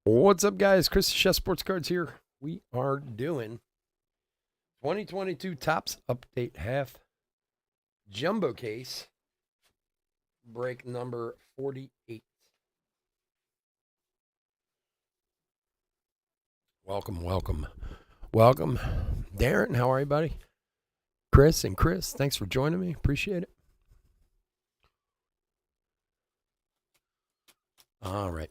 What's up, guys? Chris Chess Sports Cards here. We are doing 2022 Topps Update Half Jumbo Case, break number 48. Welcome. Darren, how are you, buddy? Chris, thanks for joining me. Appreciate it. All right.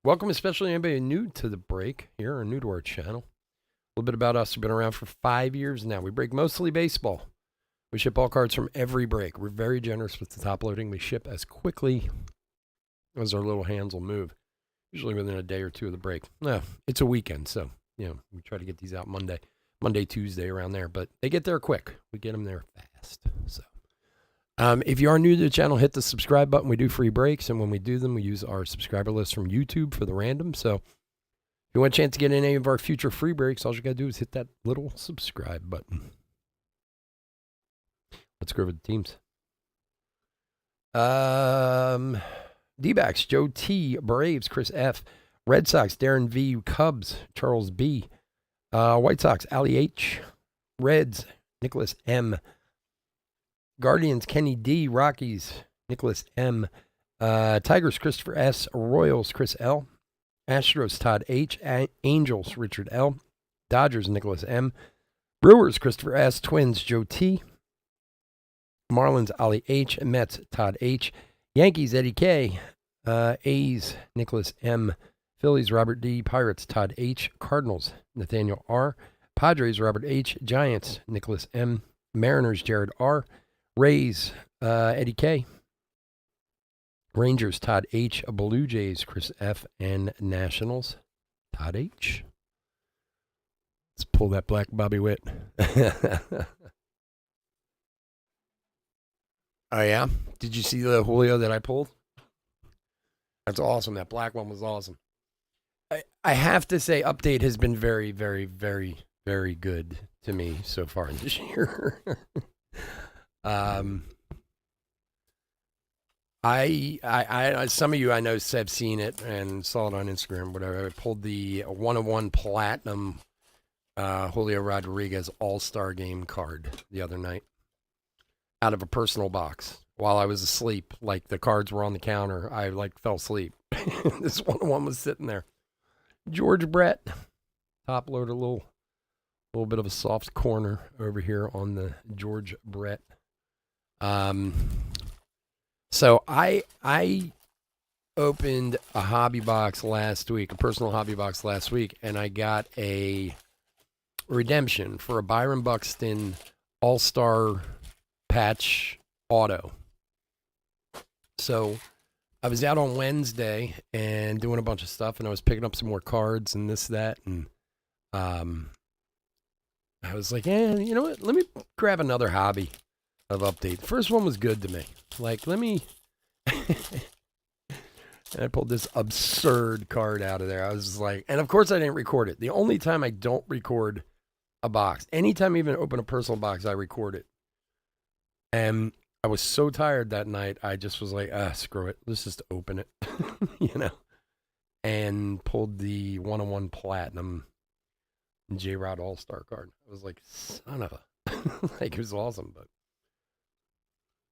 Welcome, especially anybody new to the break here or new to our channel. A little bit about us. We've been around for 5 years now. We break mostly baseball. We ship all cards from every break. We're very generous with the top loading. We ship as quickly as our little hands will move, usually within a day or two of the break. It's a weekend, so we try to get these out Monday, Tuesday, around there. But they get there quick. We get them there fast. So if you are new to the channel, hit the subscribe button. We do free breaks, and when we do them, we use our subscriber list from YouTube for the random. So if you want a chance to get in any of our future free breaks, all you got to do is hit that little subscribe button. Let's go over the teams. D-backs, Joe T. Braves, Chris F. Red Sox, Darren V. Cubs, Charles B. White Sox, Ali H. Reds, Nicholas M. Guardians, Kenny D. Rockies, Nicholas M. Tigers, Christopher S. Royals, Chris L. Astros, Todd H. Angels, Richard L. Dodgers, Nicholas M. Brewers, Christopher S. Twins, Joe T. Marlins, Ali H. Mets, Todd H. Yankees, Eddie K. A's, Nicholas M. Phillies, Robert D. Pirates, Todd H. Cardinals, Nathaniel R. Padres, Robert H. Giants, Nicholas M. Mariners, Jared R. Rays, Eddie K. Rangers, Todd H. Blue Jays, Chris F. And Nationals, Todd H. Let's pull that black Bobby Witt. Oh, yeah? Did you see the Julio that I pulled? That's awesome. That black one was awesome. I have to say, Update has been very, very, very, very good to me so far this year. I some of you I know have seen it and saw it on Instagram, whatever. I pulled the 101 Platinum Julio Rodriguez All-Star Game card the other night out of a personal box while I was asleep. Like, the cards were on the counter. I fell asleep. This 101 was sitting there. George Brett, top loader, a little bit of a soft corner over here on the George Brett. So I opened a hobby box last week, a personal hobby box last week, and I got a redemption for a Byron Buxton All-Star patch auto. So I was out on Wednesday and doing a bunch of stuff, and I was picking up some more cards and this, that, and I was like, you know what? Let me grab another hobby of Update. First one was good to me. Like, let me... And I pulled this absurd card out of there. I was like... And, of course, I didn't record it. The only time I don't record a box, anytime I even open a personal box, I record it. And I was so tired that night, I just was like, screw it. Let's just open it. And pulled the 101 Platinum J-Rod All-Star card. I was like, son of a... Like, it was awesome, but...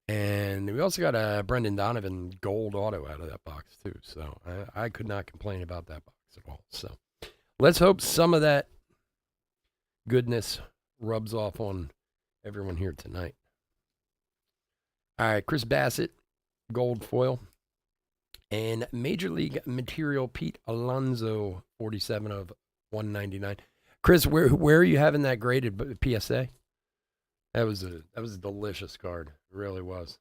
And we also got a Brendan Donovan gold auto out of that box, too. So I could not complain about that box at all. So let's hope some of that goodness rubs off on everyone here tonight. All right, Chris Bassett, gold foil. And Major League Material Pete Alonso, 47 of 199. Chris, where are you having that graded PSA? That was a delicious card. It really was.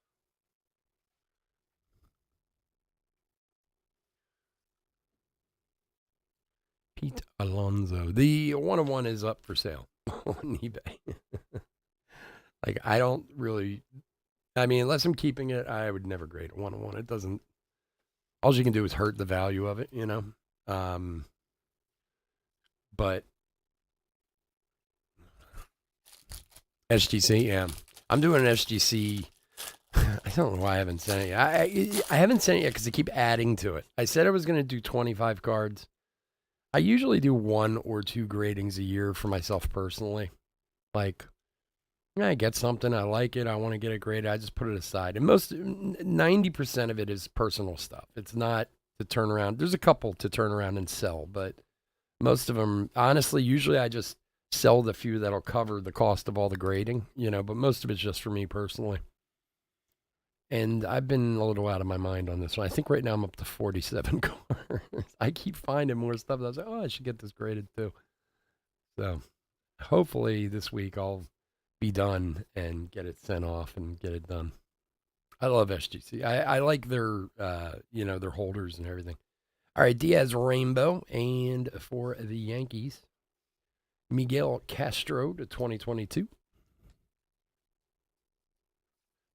Pete Alonso. The 101 is up for sale on eBay. Like, I don't really... I mean, unless I'm keeping it, I would never grade a 101. It doesn't... All you can do is hurt the value of it, But... SGC, yeah. I'm doing an SGC. I don't know why I haven't sent it yet. I haven't sent it yet because I keep adding to it. I said I was going to do 25 cards. I usually do 1 or 2 gradings a year for myself personally. Like, I get something, I like it, I want to get it graded, I just put it aside. And 90% of it is personal stuff. It's not to turn around. There's a couple to turn around and sell, but most of them, honestly, usually I just sell the few that'll cover the cost of all the grading, but most of it's just for me personally. And I've been a little out of my mind on this one. I think right now I'm up to 47 cards. I keep finding more stuff. I was like, I should get this graded too. So hopefully this week I'll be done and get it sent off and get it done. I love SGC. I like their, their holders and everything. All right, Diaz Rainbow. And for the Yankees, Miguel Castro to 2022.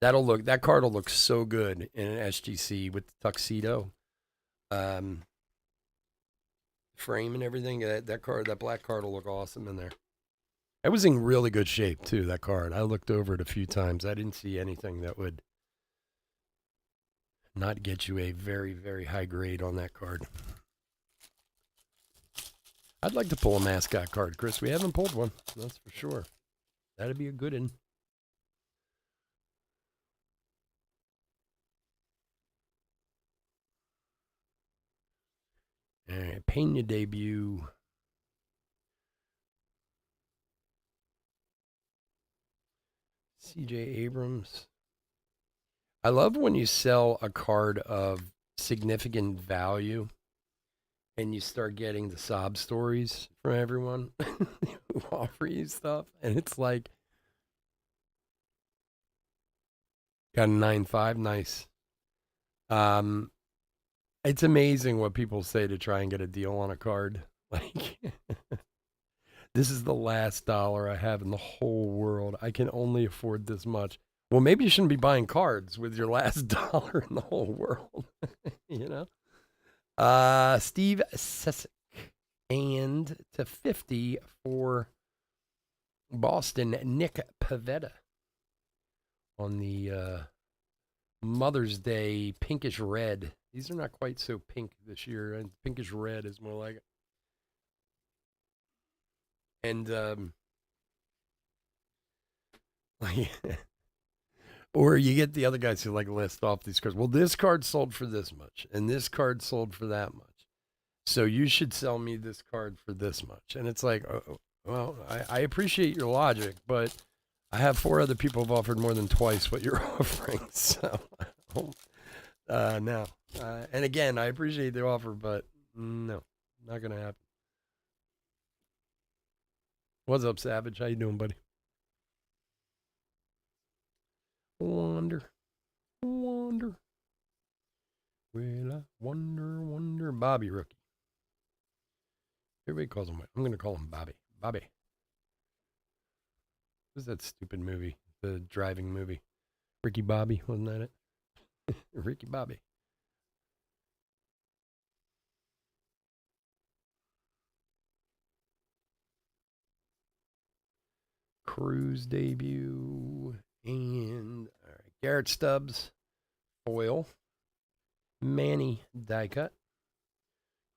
That card will look so good in an SGC with the tuxedo frame and everything. That black card will look awesome in there. It was in really good shape too, that card. I looked over it a few times. I didn't see anything that would not get you a very, very high grade on that card. I'd like to pull a mascot card, Chris. We haven't pulled one, that's for sure. That'd be a good one. All right, Pena debut. CJ Abrams. I love when you sell a card of significant value and you start getting the sob stories from everyone who offer you stuff. And it's like, got a 9.5, nice. It's amazing what people say to try and get a deal on a card. Like, this is the last dollar I have in the whole world. I can only afford this much. Well, maybe you shouldn't be buying cards with your last dollar in the whole world. Steve Cesick. And to 50 for Boston, Nick Pivetta on the Mother's Day pinkish red. These are not quite so pink this year, and pinkish red is more like it. And or you get the other guys who like list off these cards. Well, this card sold for this much, and this card sold for that much. So you should sell me this card for this much. And it's like, well, I appreciate your logic, but I have 4 other people who've offered more than twice what you're offering. So, no. And again, I appreciate the offer, but no, not going to happen. What's up, Savage? How you doing, buddy? Wonder. Well, I wonder. Bobby Rookie. Everybody calls him. I'm going to call him Bobby. Bobby. What was that stupid movie? The driving movie. Ricky Bobby, wasn't that it? Ricky Bobby. Cruz debut. And all right, Garrett Stubbs, foil. Manny die cut.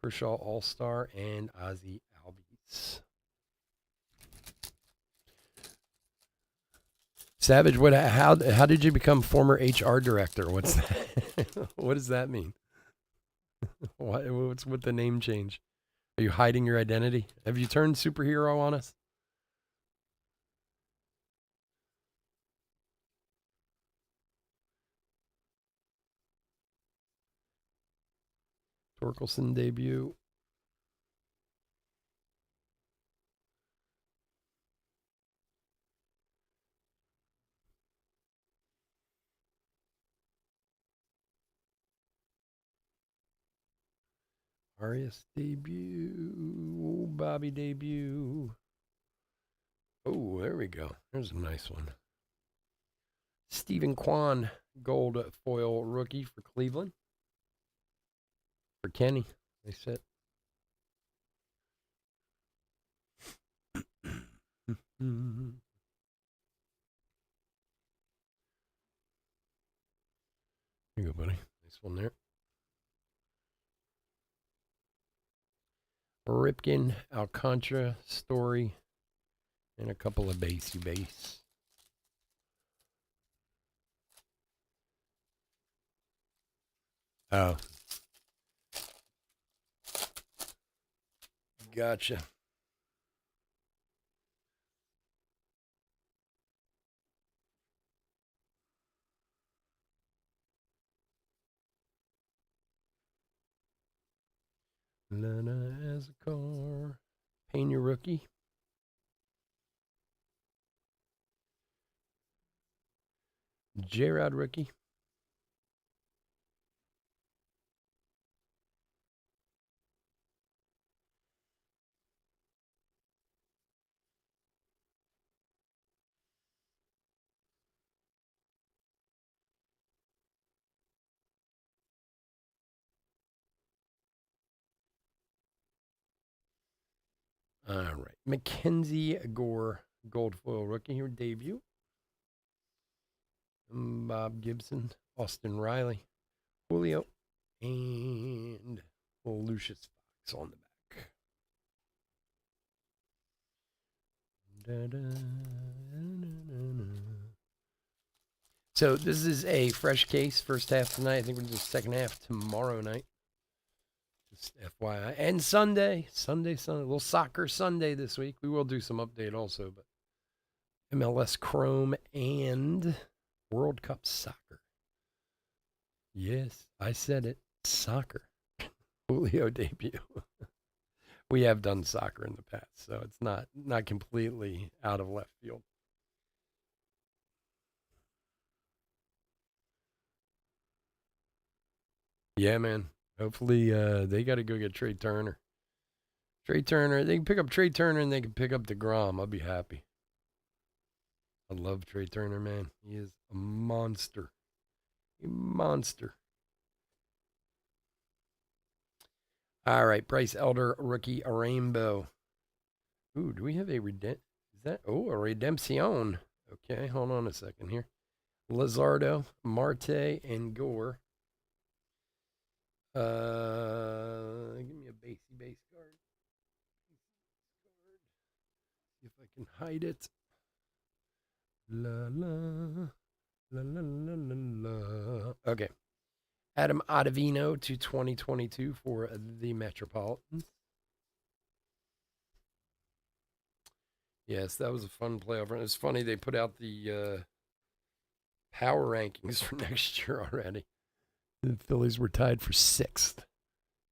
Kershaw All Star and Ozzy Albies. Savage, how did you become former HR director? What's that? What does that mean? What's with the name change? Are you hiding your identity? Have you turned superhero on us? Torkelson debut. Arias debut. Bobby debut. Oh, there we go. There's a nice one. Stephen Kwan, gold foil rookie for Cleveland. For Kenny, they said. Here you go, buddy. Nice one there. Ripken, Alcantara, Story, and a couple of base. Oh. Gotcha. Lana as a car. Pena rookie. J-Rod rookie. All right. Mackenzie Gore, gold foil rookie here, debut. Bob Gibson, Austin Riley, Julio, and Lucius Fox on the back. So this is a fresh case, first half tonight. I think we're doing the second half tomorrow night. Just FYI. And Sunday. A little soccer Sunday this week. We will do some update also, but MLS Chrome and World Cup soccer. Yes, I said it. Soccer. Julio debut. We have done soccer in the past, so it's not completely out of left field. Yeah, man. Hopefully, they got to go get Trey Turner. They can pick up Trey Turner and they can pick up DeGrom. I'll be happy. I love Trey Turner, man. He is a monster. A monster. All right, Bryce Elder, rookie, a rainbow. Ooh, do we have a a redemption? Okay, hold on a second here. Lizardo, Marte, and Gore. Give me a base card. See if I can hide it. La la la la la la la. Okay. Adam Ottavino to 2022 for the Metropolitans. Yes, that was a fun playoff run. It's funny they put out the power rankings for next year already. The Phillies were tied for 6th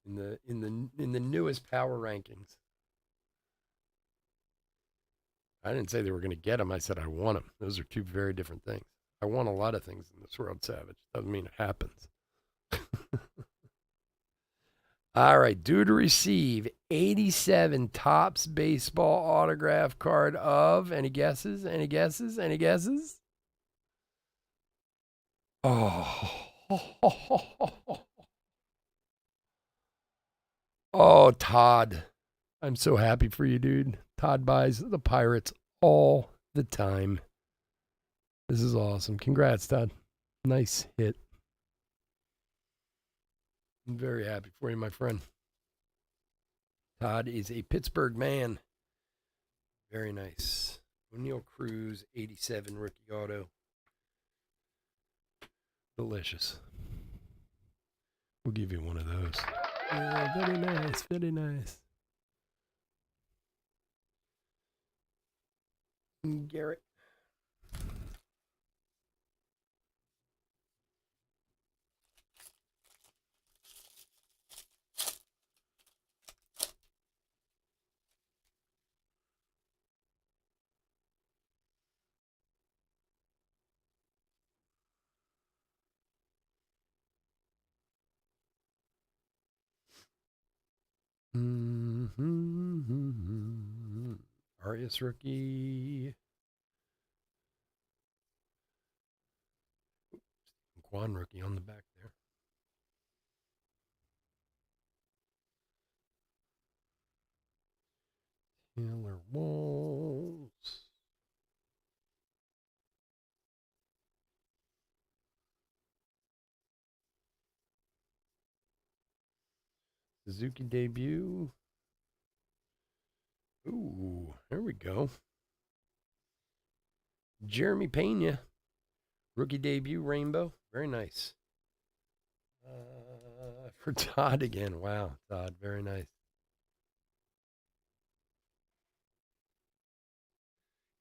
in the newest power rankings. I didn't say they were going to get them. I said I want them. Those are two very different things. I want a lot of things in this world, Savage. Doesn't mean it happens. All right, due to receive 87 Topps baseball autograph card of any guesses? Oh. Oh, Todd. I'm so happy for you, dude. Todd buys the Pirates all the time. This is awesome. Congrats, Todd. Nice hit. I'm very happy for you, my friend. Todd is a Pittsburgh man. Very nice. O'Neill Cruz, 87 rookie auto. Delicious. We'll give you one of those. Yeah, very nice. Very nice. Garrett. Arias rookie. Quan rookie on the back there. Taylor Walls. Suzuki debut. Ooh, there we go. Jeremy Pena, rookie debut, rainbow. Very nice. For Todd again. Wow, Todd, very nice.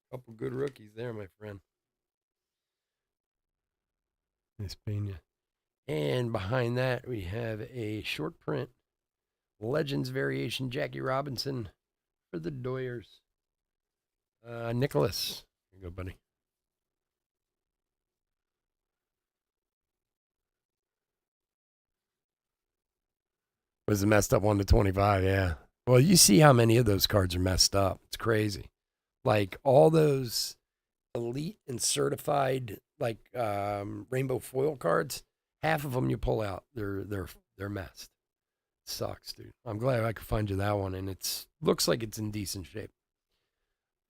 Couple good rookies there, my friend. Nice Pena. And behind that, we have a short print Legends variation Jackie Robinson for the Doyers. Nicholas. Here you go, buddy. Was a messed up 1 to 25, yeah. Well, you see how many of those cards are messed up. It's crazy. Like all those elite and certified like rainbow foil cards, half of them you pull out, they're messed. Sucks, dude. I'm glad I could find you that one, and it's looks like it's in decent shape.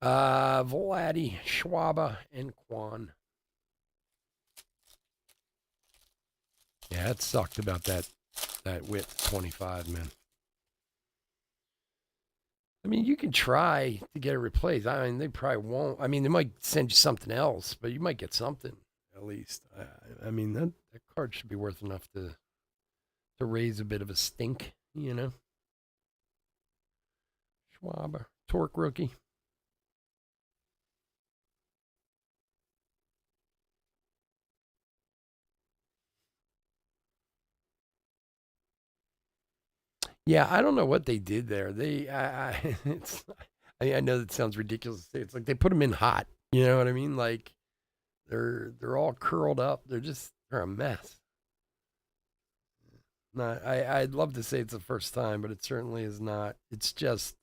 Vladdy, Schwaba, and Quan. Yeah, it sucked about that width 25, man. I mean, you can try to get it replaced. I mean, they probably won't. I mean, they might send you something else, but you might get something at least. I mean, that card should be worth enough to raise a bit of a stink, you know. Schwab, Torque rookie. Yeah, I don't know what they did there. I know that sounds ridiculous to say. It's like they put them in hot. You know what I mean? Like they're all curled up. They're a mess. Not, I'd love to say it's the first time, but it certainly is not. It's just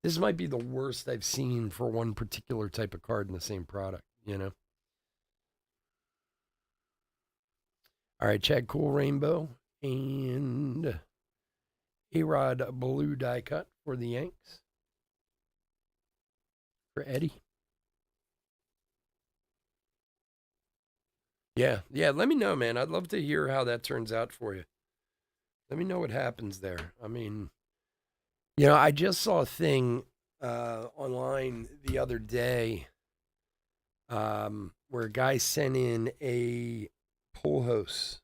this might be the worst I've seen for one particular type of card in the same product. You know. All right, Chad Cool Rainbow and A-Rod Blue die cut for the Yanks. For Eddie. Yeah, let me know, man. I'd love to hear how that turns out for you. Let me know what happens there. I mean, I just saw a thing online the other day where a guy sent in a Pujols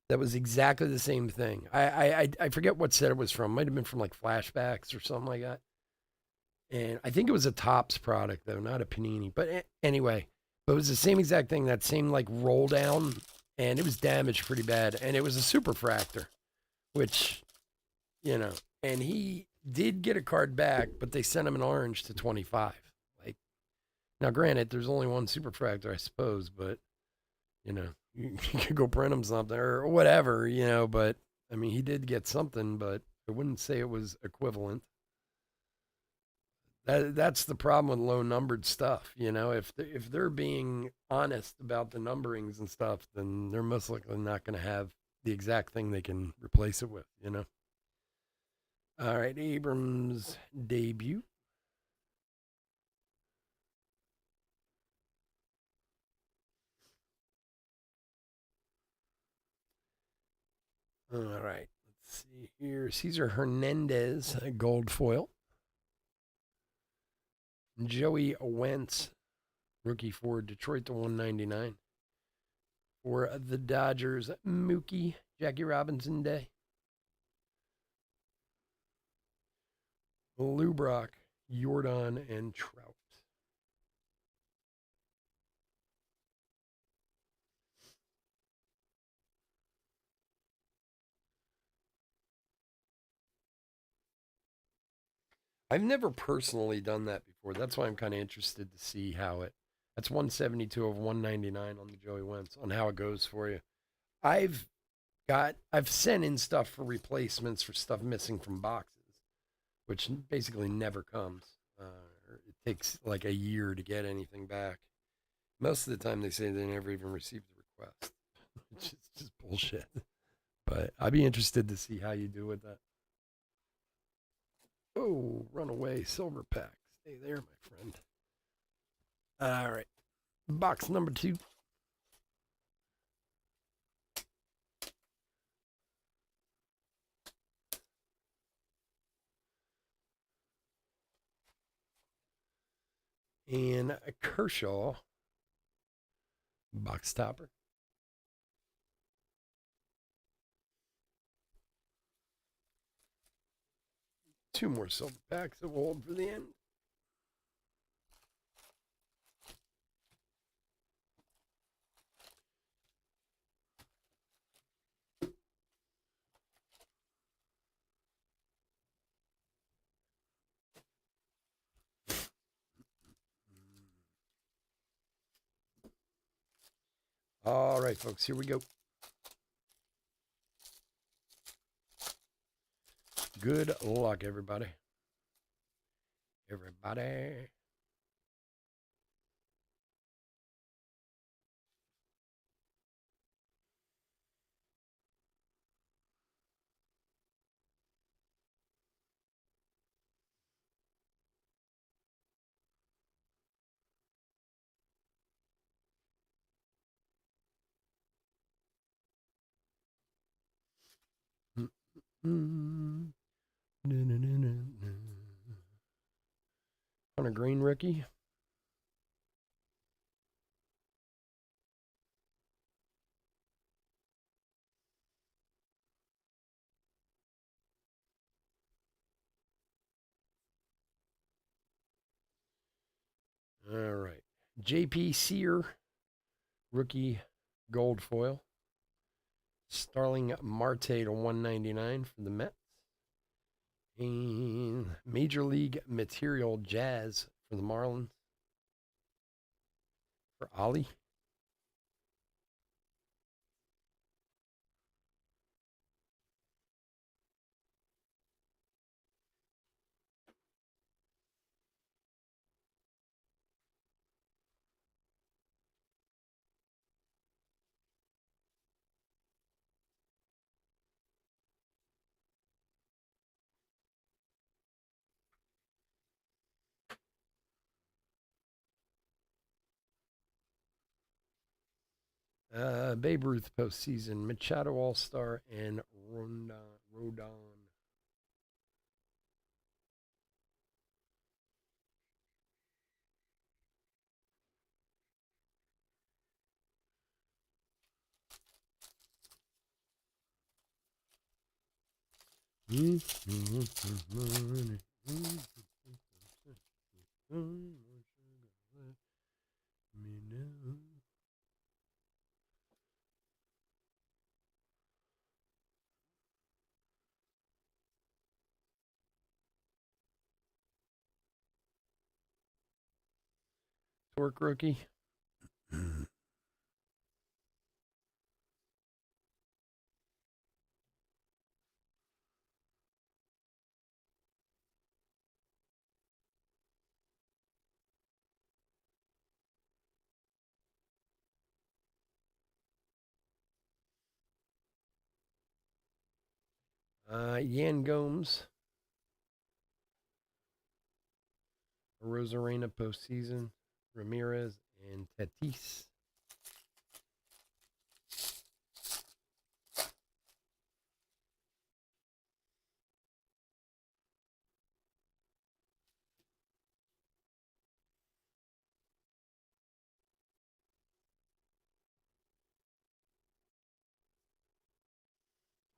that was exactly the same thing. I forget what set it was from. Might have been from like Flashbacks or something like that. And I think it was a Topps product though, not a Panini. But anyway, but it was the same exact thing. That same like roll down, and it was damaged pretty bad. And it was a superfractor, which and he did get a card back, but they sent him an orange to 25. Like, now granted, there's only one superfractor, I suppose, but you could go print him something or whatever, but I mean, he did get something, but I wouldn't say it was equivalent. That's the problem with low numbered stuff. If they're being honest about the numberings and stuff, then they're most likely not going to have the exact thing they can replace it with. All right, Abrams debut. All right, let's see here. Cesar Hernandez, gold foil. Joey Wentz, rookie for Detroit to 199. For the Dodgers, Mookie, Jackie Robinson Day. Lou Brock, Jordan, and Trout. I've never personally done that before. That's why I'm kind of interested to see how it. That's 172 of 199 on the Joey Wentz on how it goes for you. I've sent in stuff for replacements for stuff missing from boxes, which basically never comes. It takes like a year to get anything back. Most of the time, they say they never even received the request, which is just bullshit. But I'd be interested to see how you do with that. Oh, runaway silver pack. Stay there, my friend. All right. Box number 2. And Kershaw, box topper. Two more silver packs that we'll hold for the end. All right, folks, here we go. Good luck, everybody. Everybody. Hunter Green rookie. All right. JP Sear, rookie gold foil. Starling Marte to 199 for the Mets. And Major League Material Jazz for the Marlins. For Ollie. Babe Ruth postseason, Machado All Star, and Rodon. Torque rookie. Yan Gomes. Rosarena postseason. Ramirez and Tatis.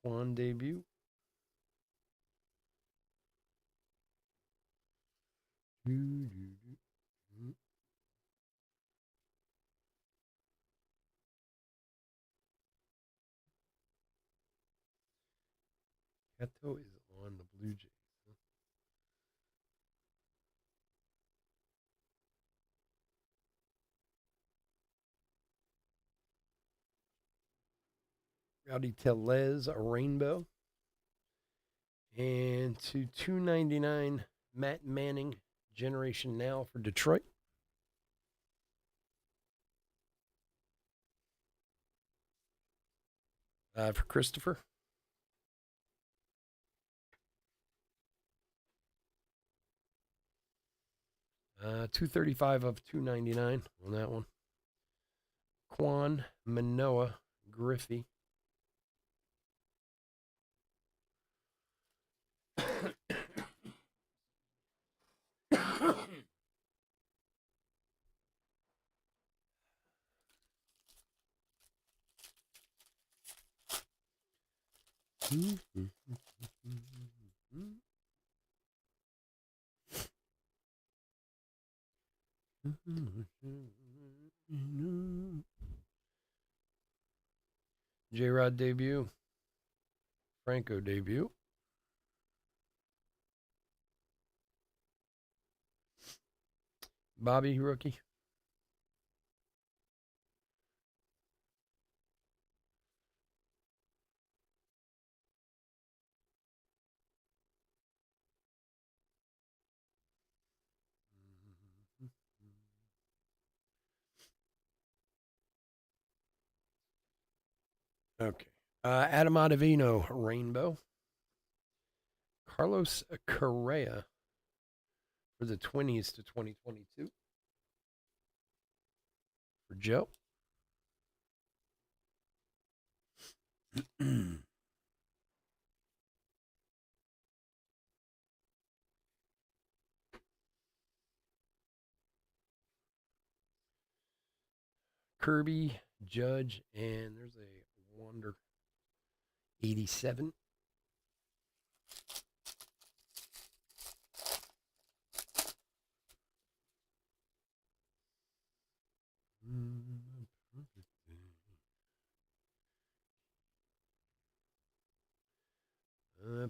Juan debut. Kato is on the Blue Jays. Rowdy Tellez, a rainbow. And to 299, Matt Manning, Generation Now for Detroit. For Christopher. 235 of 299 on that one. Quan Manoa Griffey. J-Rod debut. Franco debut. Bobby rookie. Okay. Adam Ottavino, rainbow. Carlos Correa for the 20s to 2022 for Joe. Kirby, Judge, and there's a Wonder 87.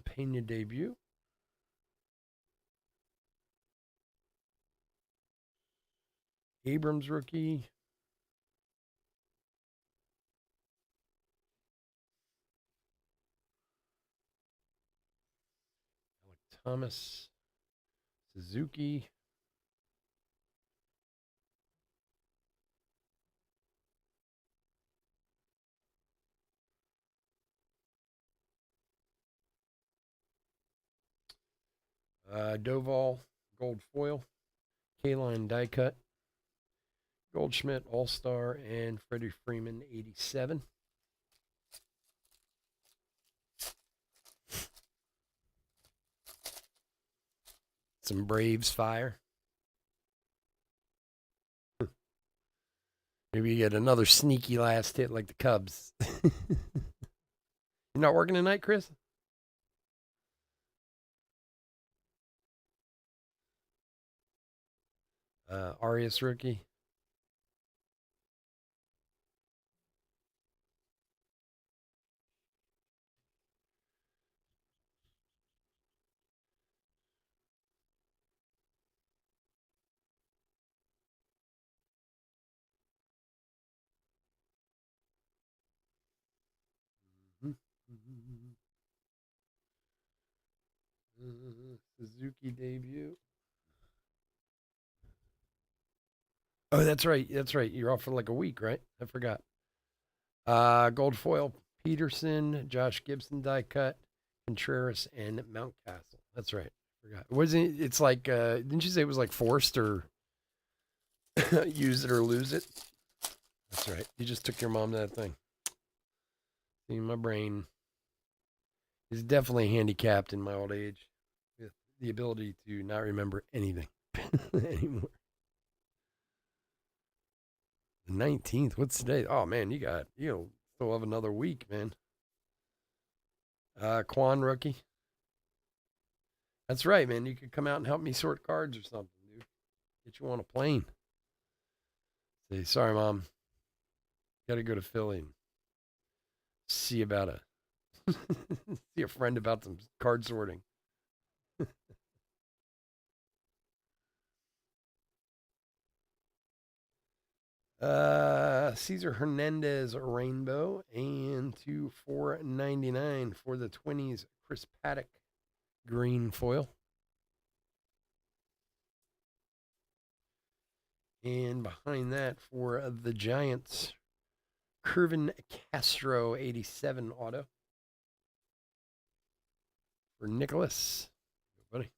Pena debut. Abrams rookie. Alec Thomas. Suzuki. Doval, gold foil. K-Line die cut. Goldschmidt, All Star, and Freddie Freeman, 87. Some Braves fire. Maybe you get another sneaky last hit like the Cubs. You're not working tonight, Chris? Arias rookie. Suzuki debut. Oh, that's right. That's right. You're off for like a week, right? I forgot. Gold foil Peterson, Josh Gibson die cut, Contreras, and Mountcastle. That's right. I forgot. Wasn't it's like didn't you say it was like forced or use it or lose it? That's right. You just took your mom to that thing. See, my brain is definitely handicapped in my old age with the ability to not remember anything anymore. The 19th. What's today? Oh man, you still have another week, man. Quan rookie. That's right, man. You could come out and help me sort cards or something, dude. Get you on a plane. Say, sorry, mom. Got to go to Philly and see about see a friend about some card sorting. Cesar Hernandez rainbow and 499 for the 20s. Chris Paddock green foil. And behind that for the Giants, Curvin Castro 87 auto for Nicholas. Buddy,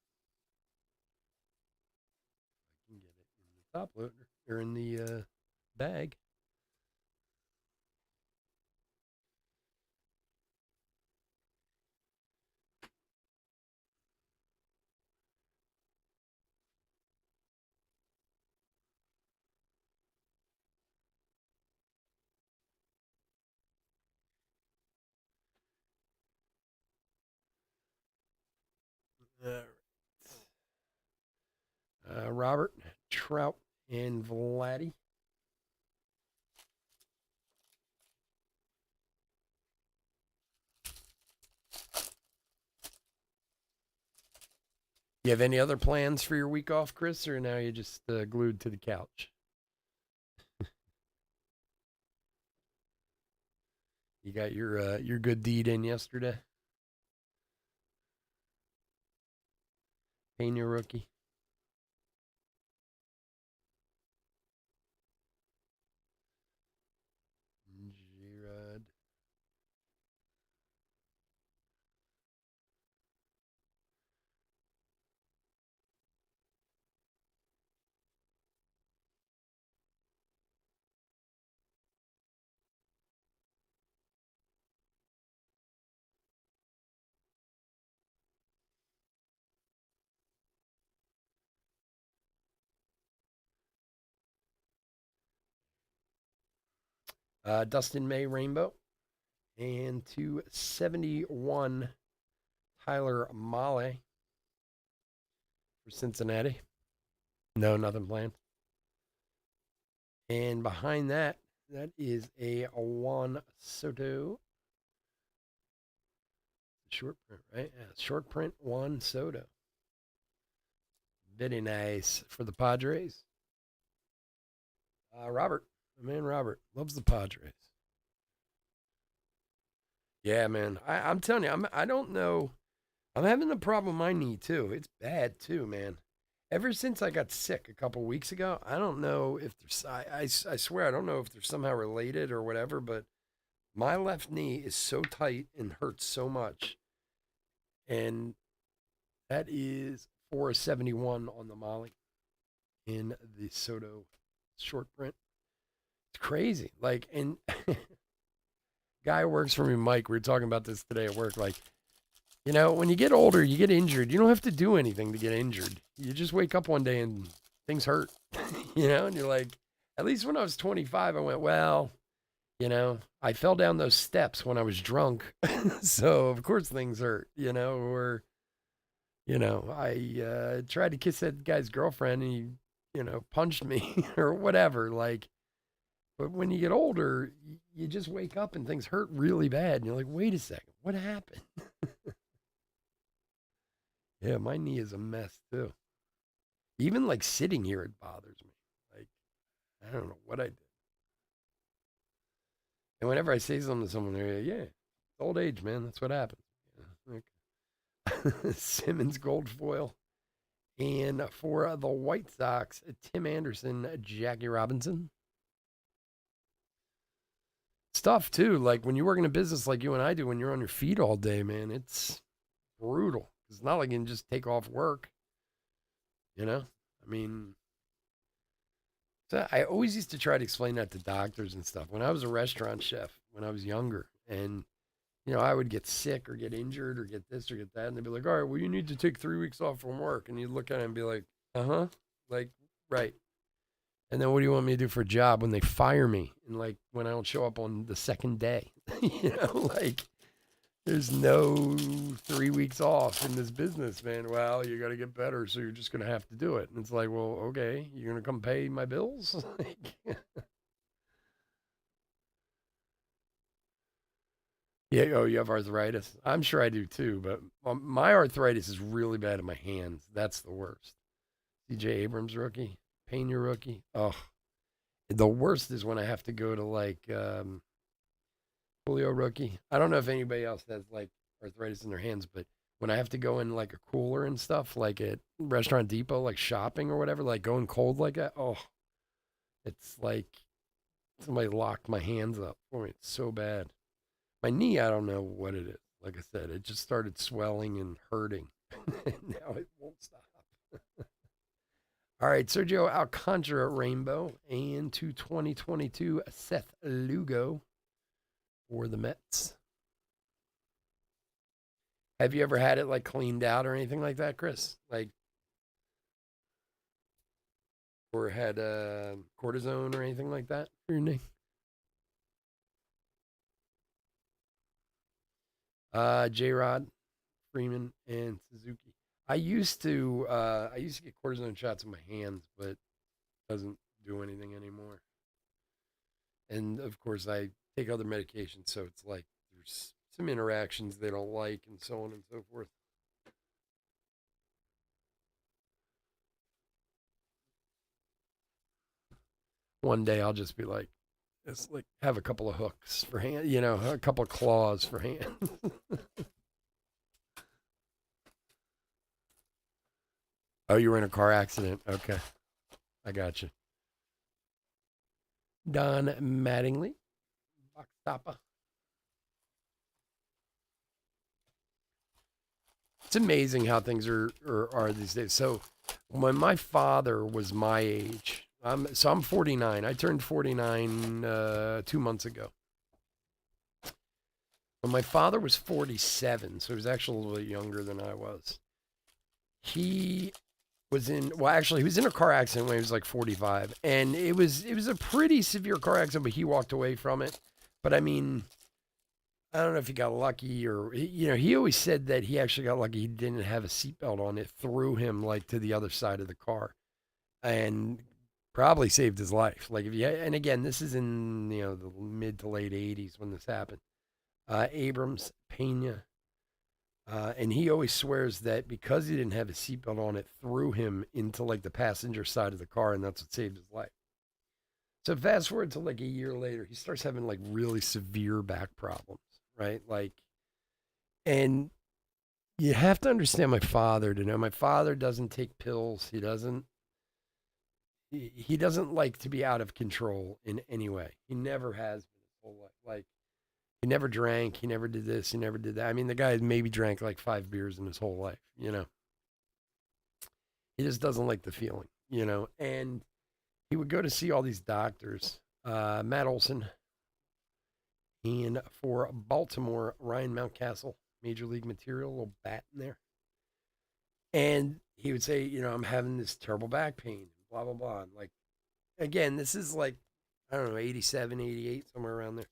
I can get it in the top loader or in the bag. All right. Robert, Trout, and Vladdy. You have any other plans for your week off, Chris, or now you're just glued to the couch? You got your good deed in yesterday. Pena rookie. G-Rod. Dustin May Rainbow. And 271 Tyler Mahle for Cincinnati. No, nothing planned. And behind that, that is a Juan Soto. Short print, right? Yeah, short print Juan Soto. Very nice for the Padres. Robert, my man Robert, loves the Padres. Yeah, man. I'm telling you, I don't know. I'm having the problem with my knee too. It's bad too, man. Ever since I got sick a couple weeks ago, I don't know if there's, I swear, I don't know if they're somehow related or whatever, but my left knee is so tight and hurts so much. And that is 471 on the Molly in the Soto short print. It's crazy. Like, and guy who works for me, Mike, we were talking about this today at work. Like, you know, when you get older, you get injured. You don't have to do anything to get injured. You just wake up one day and things hurt, you know, and you're like, at least when I was 25, I went, well, you know, I fell down those steps when I was drunk. So, of course, things hurt, you know, or, you know, I tried to kiss that guy's girlfriend and he, you know, punched me or whatever. Like, but when you get older, you just wake up and things hurt really bad. And you're like, wait a second, what happened? Yeah, my knee is a mess too. Even like sitting here, it bothers me. Like, I don't know what I did. And whenever I say something to someone, they're like, yeah, it's old age, man. That's what happens. Yeah, like, Simmons gold foil. And for the White Sox, Tim Anderson, Jackie Robinson. Stuff too. Like when you work in a business like you and I do, when you're on your feet all day, man, it's brutal. It's not like you can just take off work. You know, I mean, so I always used to try to explain that to doctors and stuff. When I was a restaurant chef, when I was younger, and you know, I would get sick or get injured or get this or get that, and they'd be like, "All right, well, you need to take 3 weeks off from work," and you'd look at it and be like, "Uh huh," like, right. And then what do you want me to do for a job when they fire me and like when I don't show up on the second day? You know, like there's no 3 weeks off in this business, man. Well, you got to get better, so you're just gonna have to do it. And it's like, well, okay, you're gonna come pay my bills. Like, yeah. Oh, you have arthritis. I'm sure I do too, but my arthritis is really bad in my hands. That's the worst. CJ Abrams rookie, Pena rookie. Oh, the worst is when I have to go to like Julio rookie. I don't know if anybody else has like arthritis in their hands, but when I have to go in like a cooler and stuff, like at Restaurant Depot, like shopping or whatever, like going cold like that, oh, it's like somebody locked my hands up for me. It's so bad. My knee, I don't know what it is. Like I said, it just started swelling and hurting. And now it won't stop. All right, Sergio Alcantara Rainbow and to 2022 Seth Lugo for the Mets. Have you ever had it like cleaned out or anything like that, Chris? Like, or had cortisone or anything like that for your knee? J Rod, Freeman, and Suzuki. I used to get cortisone shots in my hands, but it doesn't do anything anymore. And of course, I take other medications, so it's like there's some interactions they don't like, and so on and so forth. One day I'll just be like, it's like have a couple of hooks for hand, a couple of claws for hands. Oh, you were in a car accident. Okay, I got you. Don Mattingly, Box Toppa. It's amazing how things are these days. So when my father was my age, I'm 49. I turned 49 2 months ago. When my father was 47, so he was actually a little bit younger than I was. He he was in a car accident when he was like 45, and it was a pretty severe car accident, but he walked away from it. But I mean, I don't know if he got lucky or he always said that he actually got lucky. He didn't have a seatbelt on. It threw him like to the other side of the car and probably saved his life. Like if you and again, this is in the mid to late 80s when this happened. Abrams Pena, and he always swears that because he didn't have a seatbelt on, it threw him into like the passenger side of the car, and that's what saved his life. So fast forward to like a year later, he starts having like really severe back problems, right? Like, and you have to understand my father to know my father doesn't take pills. He doesn't like to be out of control in any way. He never has been his whole life. Like he never drank, he never did this, he never did that. I mean, the guy maybe drank like 5 beers in his whole life. He just doesn't like the feeling. And he would go to see all these doctors. Matt Olson, and for Baltimore, Ryan Mountcastle, Major League Material, a little bat in there. And he would say, I'm having this terrible back pain, blah, blah, blah. And like, again, this is like, I don't know, 87, 88, somewhere around there.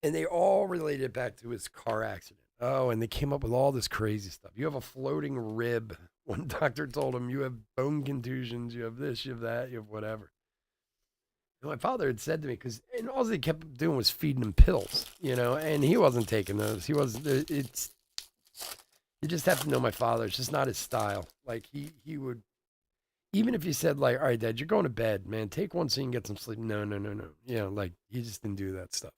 And they all related it back to his car accident. Oh, and they came up with all this crazy stuff. You have a floating rib. One doctor told him you have bone contusions, you have this, you have that, you have whatever. And my father had said to me, because and all they kept doing was feeding him pills, and he wasn't taking those. He was it's you just have to know my father. It's just not his style. Like he would even if you said like, all right, Dad, you're going to bed, man, take one so you can get some sleep. No, no, no, no. Like he just didn't do that stuff.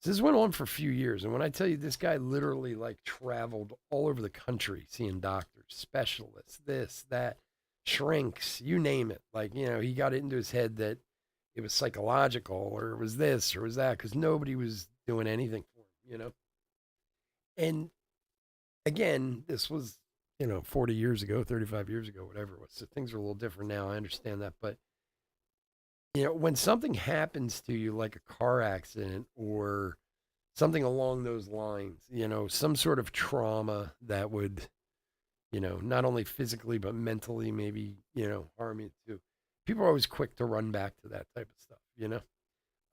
So this went on for a few years. And when I tell you this guy literally like traveled all over the country seeing doctors, specialists, this, that, shrinks, you name it. Like, he got it into his head that it was psychological or it was this or it was that because nobody was doing anything for him. And again, this was, 40 years ago, 35 years ago, whatever it was. So things are a little different now. I understand that. But, when something happens to you, like a car accident or something along those lines, some sort of trauma that would, not only physically, but mentally maybe, harm you too. People are always quick to run back to that type of stuff.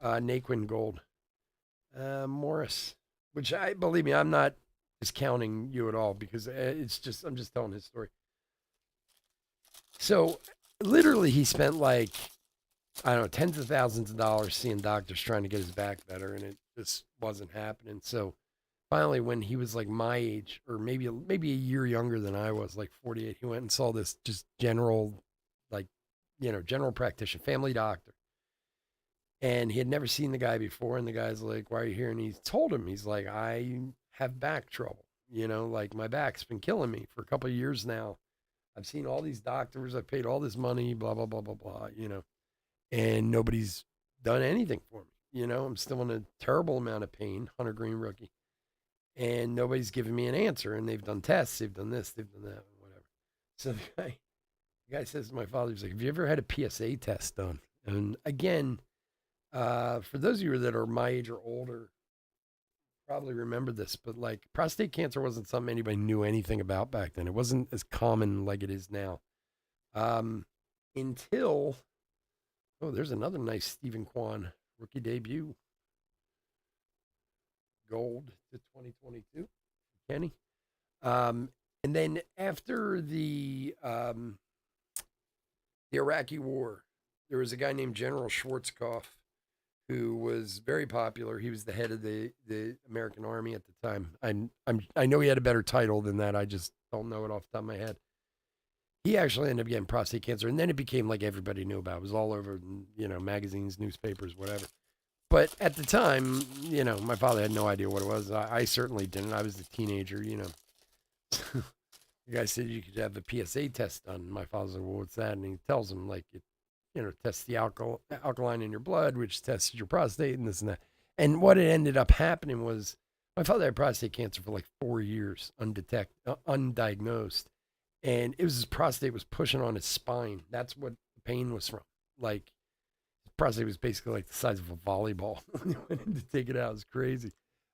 Naquin Gold, Morris, which I believe me, I'm not discounting you at all because I'm just telling his story. So literally, he spent like, I don't know, tens of thousands of dollars seeing doctors trying to get his back better, and it just wasn't happening. So finally, when he was like my age, or maybe a year younger than I was, like 48, he went and saw this just general, like, general practitioner, family doctor. And he had never seen the guy before. And the guy's like, "Why are you here?" And he told him, he's like, "I have back trouble. Like my back's been killing me for a couple of years now. I've seen all these doctors. I've paid all this money, blah, blah, blah, blah, blah. And nobody's done anything for me. I'm still in a terrible amount of pain, Hunter Green rookie. And nobody's given me an answer. And they've done tests, they've done this, they've done that, whatever." So the guy says to my father, he's like, "Have you ever had a PSA test done?" And again, for those of you that are my age or older, probably remember this, but like prostate cancer wasn't something anybody knew anything about back then. It wasn't as common like it is now. Um, until there's another nice Stephen Kwan rookie debut, gold to 2022, Kenny. And then after the Iraqi War, there was a guy named General Schwarzkopf who was very popular. He was the head of the American Army at the time. I know he had a better title than that. I just don't know it off the top of my head. He actually ended up getting prostate cancer, and then it became like everybody knew about. It was all over, magazines, newspapers, whatever. But at the time, my father had no idea what it was. I certainly didn't. I was a teenager. The guy said you could have a PSA test done. My father's like, well, what's that? And he tells him, like, it, tests the alkaline in your blood, which tests your prostate and this and that. And what it ended up happening was my father had prostate cancer for like 4 years, undiagnosed. And it was his prostate was pushing on his spine. That's what the pain was from. Like, his prostate was basically like the size of a volleyball when he went in to take it out. It was crazy.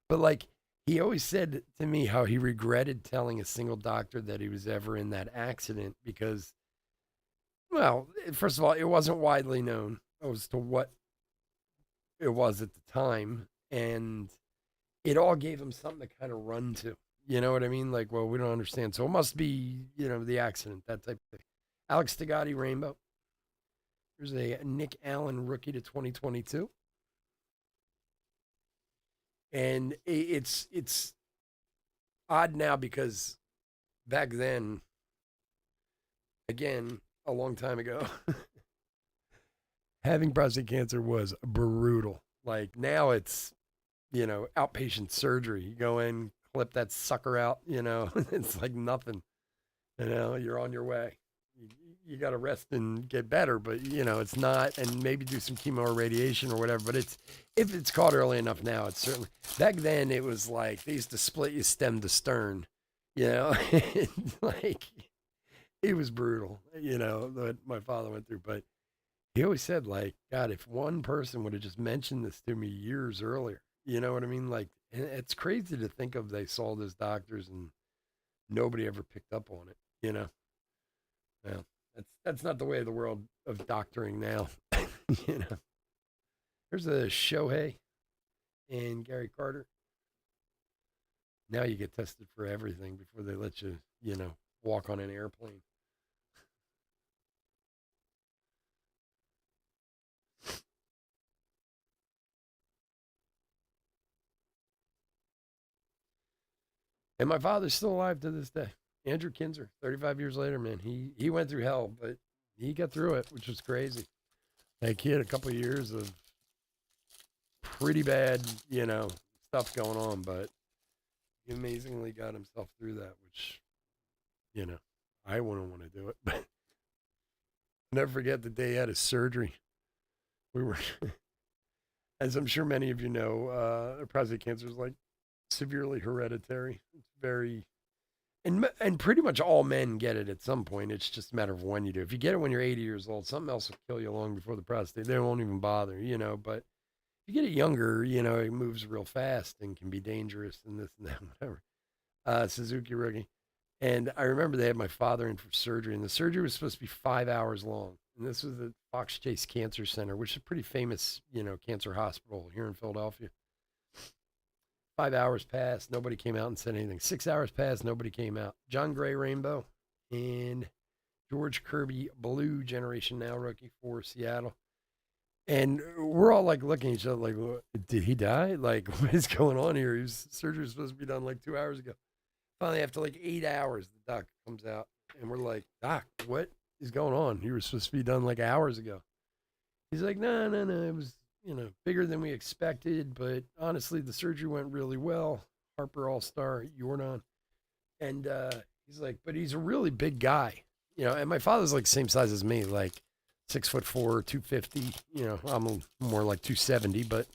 But like, he always said to me how he regretted telling a single doctor that he was ever in that accident because, well, first of all, it wasn't widely known as to what it was at the time. And it all gave him something to kind of run to. You know what I mean? Like, well, we don't understand. So it must be, the accident, that type of thing. Alex Tagati Rainbow. There's a Nick Allen rookie to 2022. And it's odd now because back then, again, a long time ago, having prostate cancer was brutal. Like now it's, outpatient surgery. You go in, clip that sucker out, it's like nothing. You're on your way. You got to rest and get better, but it's not, and maybe do some chemo or radiation or whatever. But if it's caught early enough now, it's certainly. Back then, it was like they used to split you stem to stern, like it was brutal, what my father went through. But he always said, like, God, if one person would have just mentioned this to me years earlier, you know what I mean? Like, it's crazy to think of they saw those doctors and nobody ever picked up on it, Well, that's not the way of the world of doctoring now. you know. There's a Shohei and Gary Carter. Now you get tested for everything before they let you, walk on an airplane. And my father's still alive to this day. Andrew Kinzer, 35 years later, man. He went through hell, but he got through it, which was crazy. Like he had a couple of years of pretty bad, stuff going on, but he amazingly got himself through that, which, I wouldn't want to do it. But never forget the day he had his surgery. We were, as I'm sure many of you know, prostate cancer is like severely hereditary. It's very, and pretty much all men get it at some point. It's just a matter of when you do. If you get it when you're 80 years old, something else will kill you long before the prostate. They won't even bother, But if you get it younger, it moves real fast and can be dangerous and this and that, whatever. Suzuki rookie. And I remember they had my father in for surgery, and the surgery was supposed to be 5 hours long. And this was the Fox Chase Cancer Center, which is a pretty famous, cancer hospital here in Philadelphia. 5 hours passed, nobody came out and said anything. 6 hours passed, nobody came out. John Gray Rainbow and George Kirby Blue Generation Now rookie for Seattle. And we're all like looking at each other like, did he die? Like, what is going on here? Surgery was supposed to be done like 2 hours ago. Finally, after like 8 hours, the doctor comes out and we're like, Doc, what is going on? You were supposed to be done like hours ago. He's like, no. It was, bigger than we expected. But honestly, the surgery went really well. Harper All-Star, Yordan. And he's like, but he's a really big guy. And my father's like the same size as me, like 6'4", 250. I'm more like 270, but,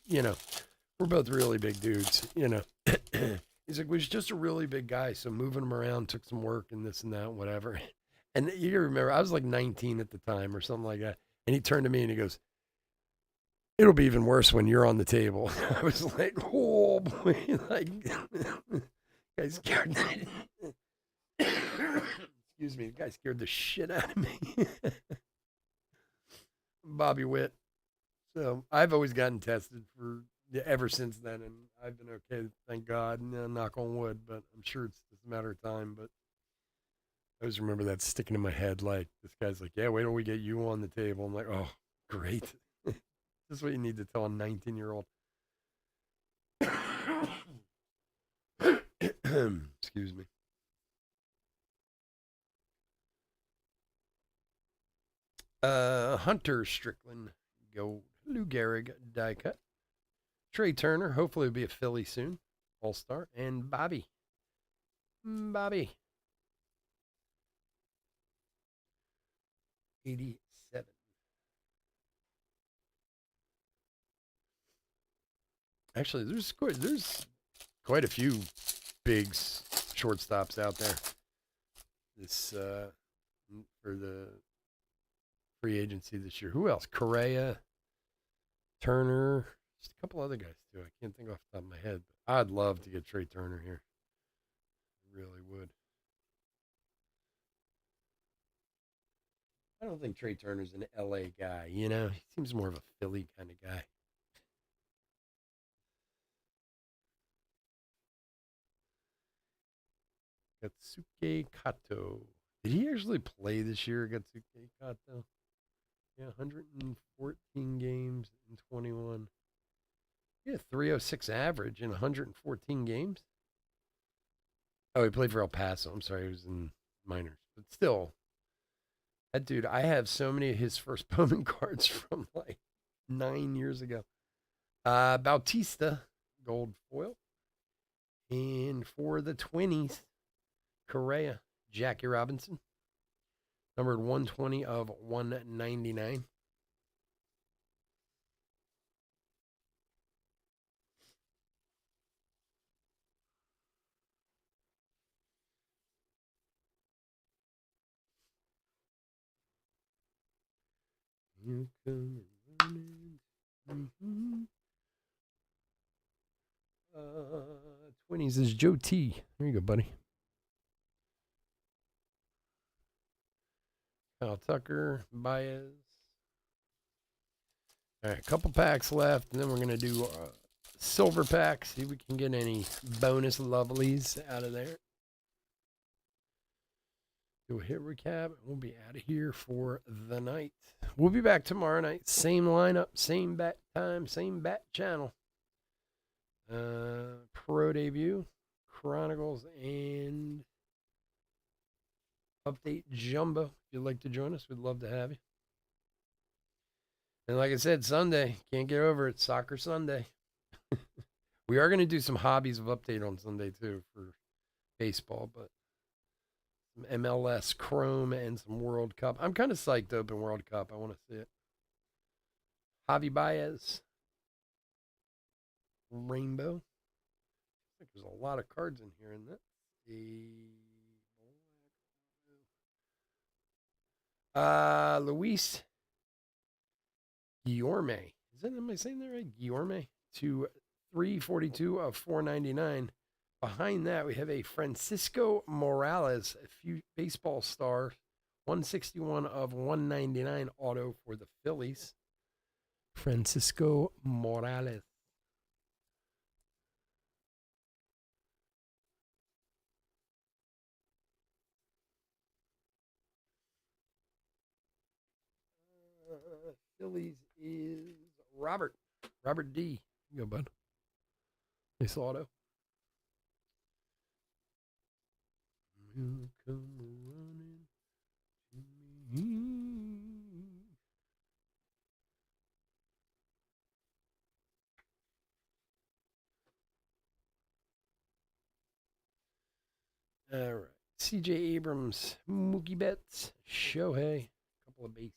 we're both really big dudes, He's like, well, he's just a really big guy. So moving him around took some work and this and that, and whatever. And you remember, I was like 19 at the time or something like that. And he turned to me and he goes, it'll be even worse when you're on the table. I was like, oh boy, like, guy scared. Excuse me, the guy scared the shit out of me. Bobby Witt. So I've always gotten tested for ever since then, and I've been okay, thank God. Knock on wood, but I'm sure it's just a matter of time. But I always remember that sticking in my head. Like, this guy's like, yeah, wait till we get you on the table. I'm like, oh, great. This is what you need to tell a 19-year-old. Excuse me. Hunter Strickland, Gold, Lou Gehrig, die cut. Trey Turner, hopefully will be a Philly soon, All Star, and Bobby. Bobby. 87. Actually, there's quite a few big shortstops out there. This for the free agency this year. Who else? Correa, Turner, just a couple other guys too. I can't think off the top of my head. But I'd love to get Trey Turner here. I really would. I don't think Trey Turner's an LA guy, you know? He seems more of a Philly kind of guy. Gatsuke Kato. Did he actually play this year, Gatsuke Kato? Yeah, 114 games in 21. Yeah, 306 average in 114 games. Oh, he played for El Paso. I'm sorry, he was in minors. But still, that dude, I have so many of his first Bowman cards from like 9 years ago. Bautista, gold foil. And for the 20s, Correa, Jackie Robinson, numbered 120 of 199. You come running. Mm-hmm. 20s is Joe T. There you go, buddy. Kyle Tucker, Baez. All right, a couple packs left, and then we're going to do silver packs. See if we can get any bonus lovelies out of there. Do a hit recap. We'll be out of here for the night. We'll be back tomorrow night. Same lineup, same bat time, same bat channel. Pro debut, Chronicles, and Update Jumbo. If you'd like to join us, we'd love to have you. And like I said, Sunday, can't get over it. Soccer Sunday. We are going to do some hobbies of Update on Sunday, too, for baseball, but some MLS Chrome and some World Cup. I'm kind of psyched to open World Cup. I want to see it. Javi Baez. Rainbow. I think there's a lot of cards in here, isn't it? Luis Guillorme. Am I saying that right? Guillorme to 342 of 499. Behind that, we have a Francisco Morales, a few baseball star, 161 of 199 auto for the Phillies. Francisco Morales. Phillies is Robert D. You go, bud. Nice auto. You come running to me. All right. CJ Abrams, Mookie Betts, Shohei, a couple of bases.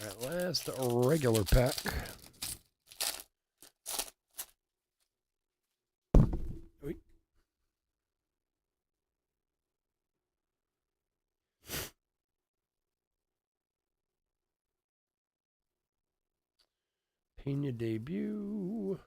All right, last regular pack. Pena debut.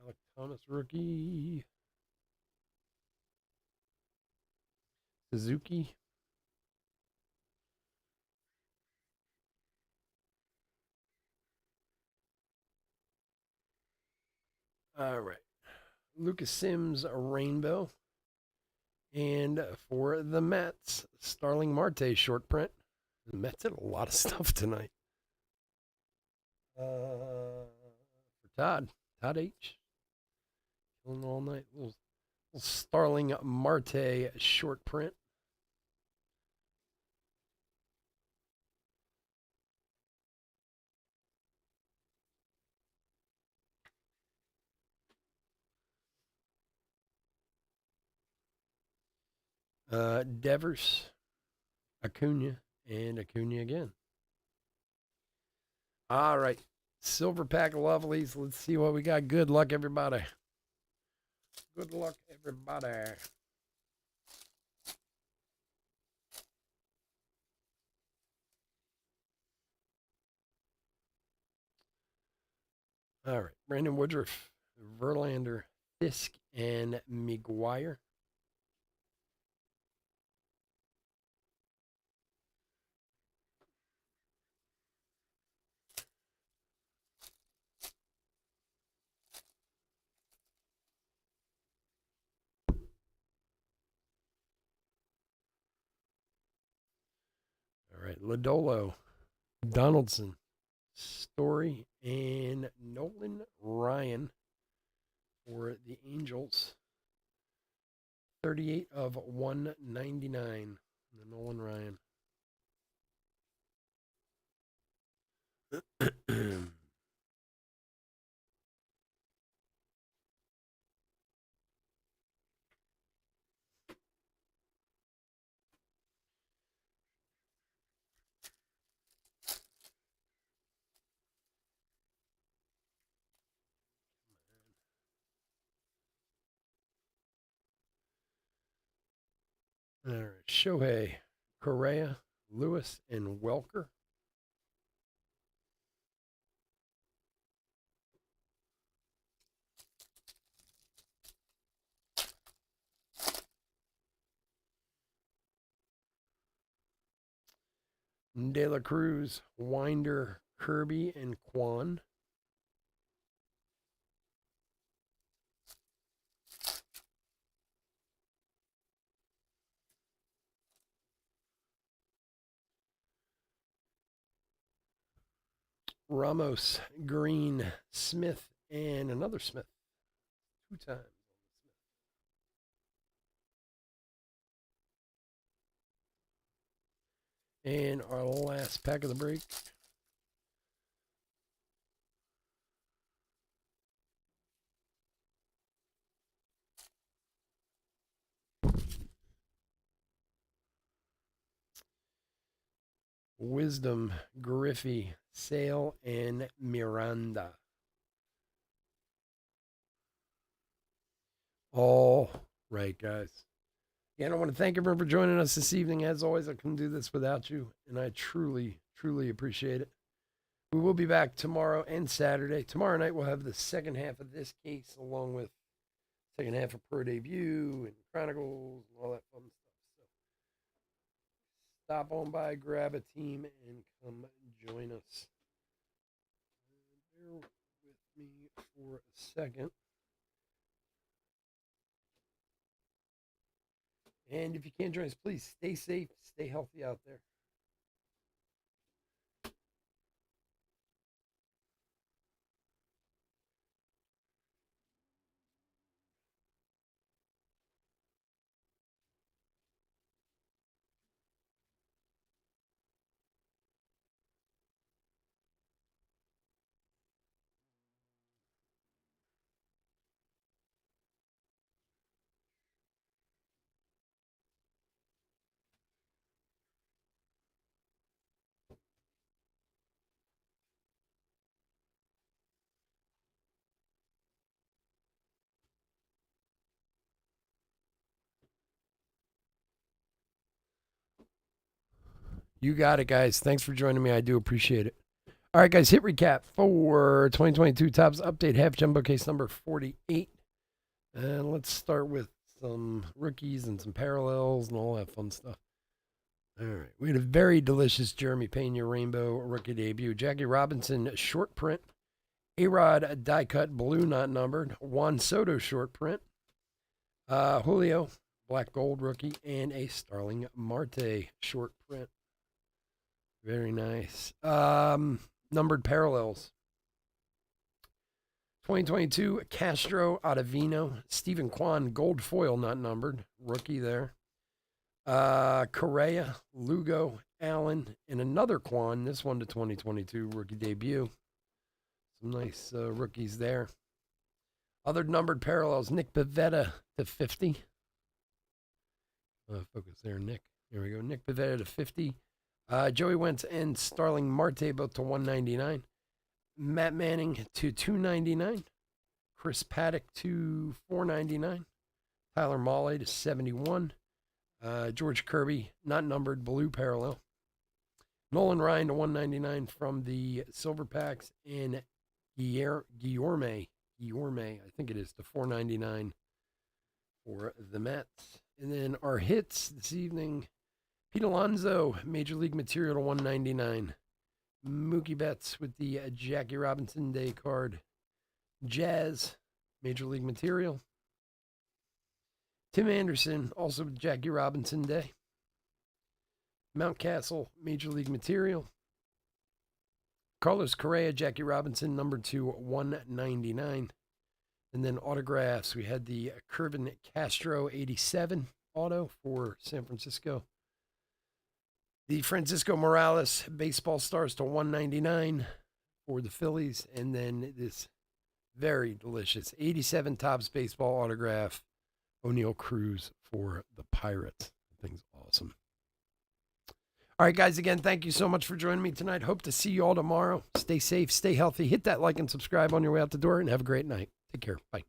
Alec Thomas rookie. Suzuki. All right. Lucas Sims, a rainbow. And for the Mets, Starling Marte short print. The Mets had a lot of stuff tonight. For Todd H. Killing all night. Little Starling Marte short print. Devers, Acuna, and Acuna again. All right. Silver pack of lovelies. Let's see what we got. Good luck, everybody. Good luck, everybody. All right. Brandon Woodruff, Verlander, Fisk, and McGuire. All right. Lodolo, Donaldson, Story, and Nolan Ryan for the Angels. 38 of 199. The Nolan Ryan. All right. Shohei, Correa, Lewis, and Welker. De La Cruz, Winder, Kirby, and Quan. Ramos, Green, Smith, and another Smith. 2 times. And our last pack of the break. Wisdom, Griffey, Sale, and Miranda. All right, guys. Again, I want to thank everyone for joining us this evening. As always, I couldn't do this without you, and I truly, truly appreciate it. We will be back tomorrow and Saturday. Tomorrow night, we'll have the second half of this case, along with second half of Pro Debut and Chronicles and all that fun stuff. So stop on by, grab a team, and come join us. Bear with me for a second. And if you can't join us, please stay safe, stay healthy out there. You got it, guys. Thanks for joining me. I do appreciate it. All right, guys, hit recap for 2022 Topps Update half jumbo case number 48. And let's start with some rookies and some parallels and all that fun stuff. All right. We had a very delicious Jeremy Pena rainbow rookie debut. Jackie Robinson short print A-Rod die cut blue, not numbered. Juan Soto short print. Julio black gold rookie, and a Starling Marte short print. Very nice. Numbered parallels. 2022 Castro Ottavino, Stephen Kwan gold foil, not numbered, rookie there. Correa, Lugo, Allen, and another Kwan. This one to 2022 rookie debut. Some nice rookies there. Other numbered parallels: Nick Pivetta to 50. Focus there, Nick. Here we go. Nick Pivetta to 50. Joey Wentz and Starling Marte both to 199. Matt Manning to 299. Chris Paddock to 499. Tyler Mahle to 71. George Kirby, not numbered, blue parallel. Nolan Ryan to 199 from the Silver Packs, and Guillorme, I think it is, to 499 for the Mets. And then our hits this evening: Pete Alonso, Major League Material to 199. Mookie Betts with the Jackie Robinson Day card. Jazz, Major League Material. Tim Anderson, also with Jackie Robinson Day. Mountcastle, Major League Material. Carlos Correa, Jackie Robinson, number 2, 199. And then autographs, we had the Kervin Castro 87 auto for San Francisco. The Francisco Morales Baseball Stars to 199 for the Phillies. And then this very delicious 87 Topps Baseball autograph, O'Neal Cruz for the Pirates. That thing's awesome. All right, guys, again, thank you so much for joining me tonight. Hope to see you all tomorrow. Stay safe, stay healthy. Hit that like and subscribe on your way out the door, and have a great night. Take care. Bye.